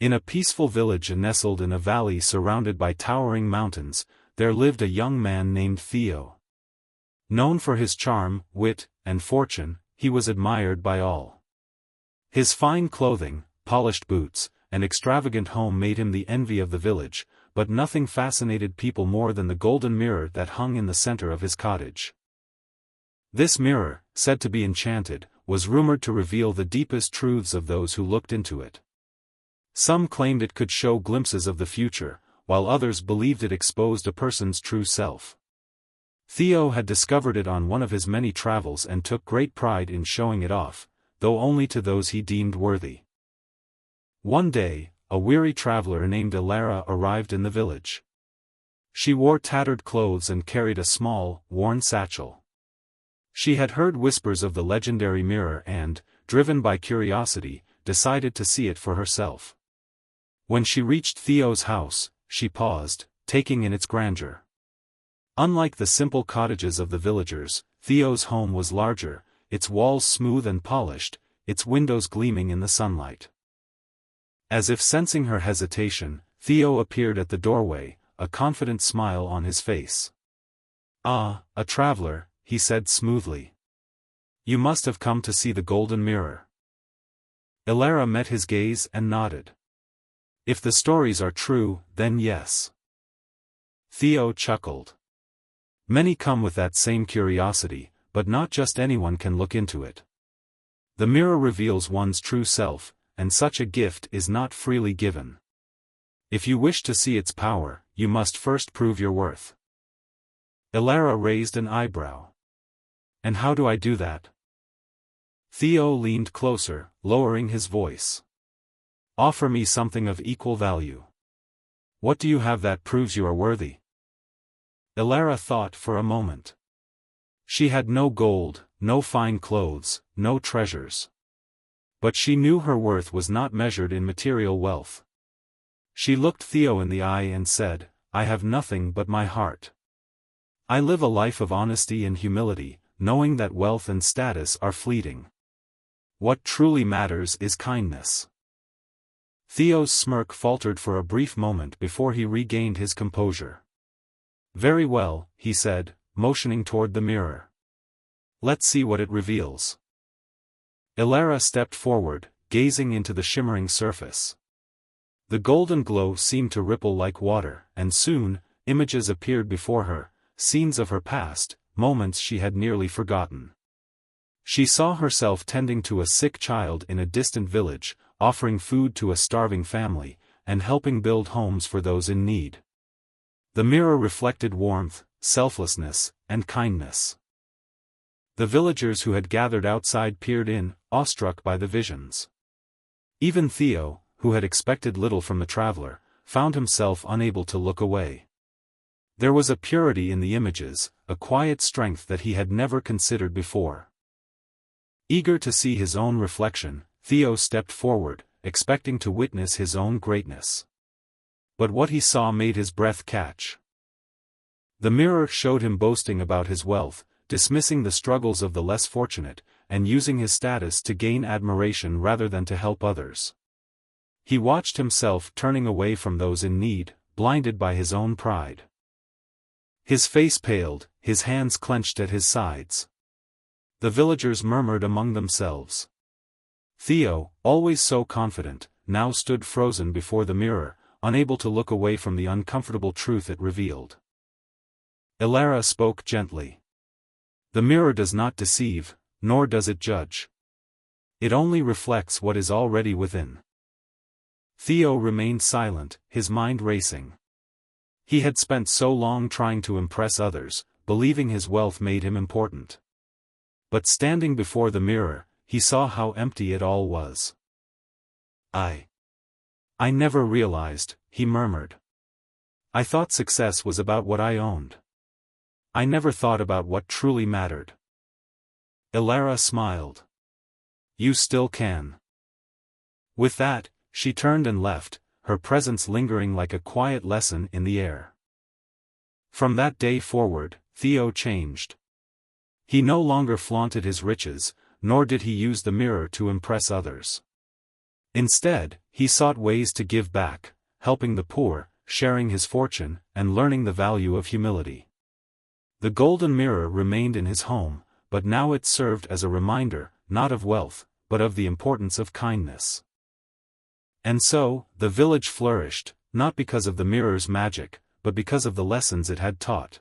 In a peaceful village nestled in a valley surrounded by towering mountains, there lived a young man named Theo. Known for his charm, wit, and fortune, he was admired by all. His fine clothing, polished boots, and extravagant home made him the envy of the village, but nothing fascinated people more than the golden mirror that hung in the center of his cottage. This mirror, said to be enchanted, was rumored to reveal the deepest truths of those who looked into it. Some claimed it could show glimpses of the future, while others believed it exposed a person's true self. Theo had discovered it on one of his many travels and took great pride in showing it off, though only to those he deemed worthy. One day, a weary traveler named Ilara arrived in the village. She wore tattered clothes and carried a small, worn satchel. She had heard whispers of the legendary mirror and, driven by curiosity, decided to see it for herself. When she reached Theo's house, she paused, taking in its grandeur. Unlike the simple cottages of the villagers, Theo's home was larger, its walls smooth and polished, its windows gleaming in the sunlight. As if sensing her hesitation, Theo appeared at the doorway, a confident smile on his face. "Ah, a traveler," he said smoothly. "You must have come to see the golden mirror." Ilara met his gaze and nodded. "If the stories are true, then yes." Theo chuckled. "Many come with that same curiosity, but not just anyone can look into it. The mirror reveals one's true self, and such a gift is not freely given. If you wish to see its power, you must first prove your worth." Ilara raised an eyebrow. "And how do I do that?" Theo leaned closer, lowering his voice. "Offer me something of equal value. What do you have that proves you are worthy?" Ilara thought for a moment. She had no gold, no fine clothes, no treasures. But she knew her worth was not measured in material wealth. She looked Theo in the eye and said, "I have nothing but my heart. I live a life of honesty and humility, knowing that wealth and status are fleeting. What truly matters is kindness." Theo's smirk faltered for a brief moment before he regained his composure. "Very well," he said, motioning toward the mirror. "Let's see what it reveals." Ilara stepped forward, gazing into the shimmering surface. The golden glow seemed to ripple like water, and soon, images appeared before her, scenes of her past, moments she had nearly forgotten. She saw herself tending to a sick child in a distant village, offering food to a starving family, and helping build homes for those in need. The mirror reflected warmth, selflessness, and kindness. The villagers who had gathered outside peered in, awestruck by the visions. Even Theo, who had expected little from the traveler, found himself unable to look away. There was a purity in the images, a quiet strength that he had never considered before. Eager to see his own reflection, Theo stepped forward, expecting to witness his own greatness. But what he saw made his breath catch. The mirror showed him boasting about his wealth, dismissing the struggles of the less fortunate, and using his status to gain admiration rather than to help others. He watched himself turning away from those in need, blinded by his own pride. His face paled, his hands clenched at his sides. The villagers murmured among themselves. Theo, always so confident, now stood frozen before the mirror, unable to look away from the uncomfortable truth it revealed. Ilara spoke gently. "The mirror does not deceive, nor does it judge. It only reflects what is already within." Theo remained silent, his mind racing. He had spent so long trying to impress others, believing his wealth made him important. But standing before the mirror, he saw how empty it all was. I never realized," he murmured. "I thought success was about what I owned. I never thought about what truly mattered." Ilara smiled. "You still can." With that, she turned and left, her presence lingering like a quiet lesson in the air. From that day forward, Theo changed. He no longer flaunted his riches, nor did he use the mirror to impress others. Instead, he sought ways to give back, helping the poor, sharing his fortune, and learning the value of humility. The golden mirror remained in his home, but now it served as a reminder, not of wealth, but of the importance of kindness. And so, the village flourished, not because of the mirror's magic, but because of the lessons it had taught.